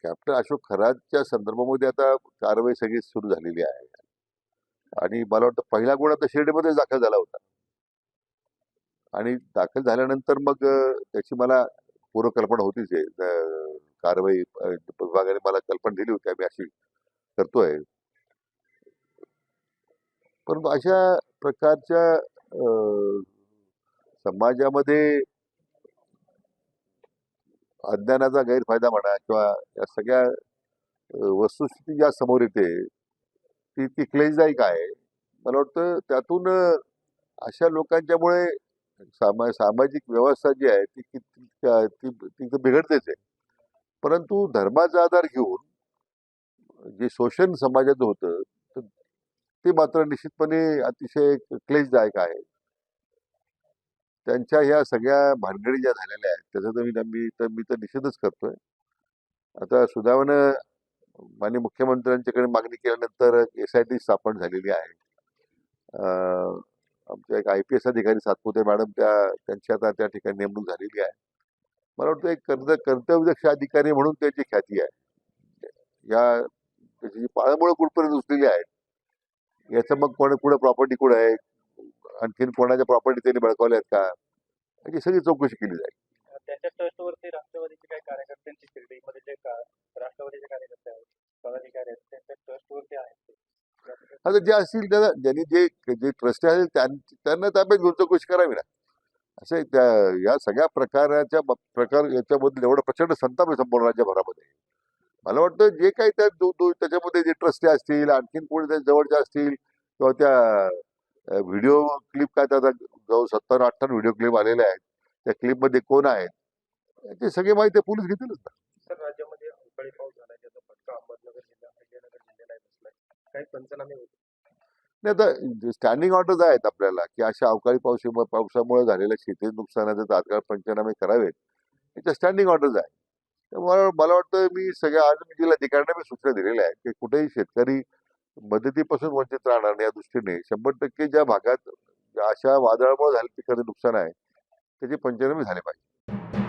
Captain Ashok खरातच्या संदर्भामध्ये आता कारवाई सगळी सुरू झालेली आहे आणि मला वाटतं पहिला गुन्हा तर शिर्डीमध्येच दाखल झाला होता आणि दाखल झाल्यानंतर मग त्याची मला पूर्वकल्पना होतीच आहे. कारवाई विभागाने मला कल्पना दिली होती आम्ही अशी करतोय. परंतु अशा प्रकारच्या समाजामध्ये अज्ञानाचा गैरफायदा म्हणा किंवा या सगळ्या वस्तुस्थिती ज्या समोर येते ती क्लेशदायक आहे. मला वाटतं त्यातून अशा लोकांच्यामुळे सामाजिक व्यवस्था जी आहे ती तर बिघडतेच आहे. परंतु धर्माचा आधार घेऊन जे शोषण समाजाचं होतं ते मात्र निश्चितपणे अतिशय क्लेशदायक आहे. त्यांच्या ह्या सगळ्या भानगडी ज्या झालेल्या आहेत त्याचा तर मी तर निषेधच करतोय. आता सुदैवानं माननीय मुख्यमंत्र्यांच्याकडे मागणी केल्यानंतर SIT स्थापन झालेली आहे. आमच्या एक IPS अधिकारी सातपुते मॅडम त्यांची आता त्या ठिकाणी नेमणूक झालेली आहे. मला वाटतं एक कर्तव्यदक्ष अधिकारी म्हणून त्यांची ख्याती आहे. या त्याची जी पाळंमुळं कुठपर्यंत उचलेली आहेत याचं मग कुठं प्रॉपर्टी कुठं आहे, आणखीन कोणाच्या प्रॉपर्टी त्यांनी बळकावल्या आहेत का, याची सगळी चौकशी केली जाईल. त्यांच्या ट्रस्टवरती राष्ट्रवादीचे काही कार्यकर्त्यांची शिर्डीमध्ये जे राष्ट्रवादीचे कार्यकर्ते आहेत, पदाधिकारी आहेत, त्यांच्या ट्रस्टवरती आहेत. आता जे असतील त्याला ज्यांनी जे ट्रस्ट आहे त्यांना ताब्यात घेऊन चौकशी करावी ना. असं या सगळ्या प्रकार याच्याबद्दल एवढं प्रचंड संताप आहे संपूर्ण राज्यभरामध्ये. मला वाटतं जे काही त्याच्यामध्ये जे ट्रस्टी असतील, आणखीन कोणी त्या जवळच्या असतील किंवा त्या व्हिडिओ क्लिप काय त्याचा जवळ 70-58 व्हिडिओ क्लिप आलेल्या आहेत, त्या क्लिपमध्ये कोण आहेत याची सगळी माहिती पोलीस घेतीलच ना. सर, राज्यामध्ये अवकाळी पाऊस झाला त्याचा फटका अहमदनगर जिल्हा, विजयनगर जिल्ह्याला बसलाय. काही पंचनामे होते नाही, आता स्टँडिंग ऑर्डर्स आहेत आपल्याला की अशा अवकाळी पावसामुळे झालेल्या शेती नुकसानाचे तात्काळ पंचनामे करावेत, याच्या स्टँडिंग ऑर्डर्स आहेत. त्यामुळे मला वाटतं मी सगळ्या आज मी जिल्हाधिकाऱ्यांना मी सूचना दिलेल्या आहेत की कुठेही शेतकरी मदतीपासून वंचित राहणार नाही या दृष्टीने 100% ज्या भागात अशा वादळामुळे झालेले पिकाचे नुकसान आहे त्याचे पंचनामे झाले पाहिजे.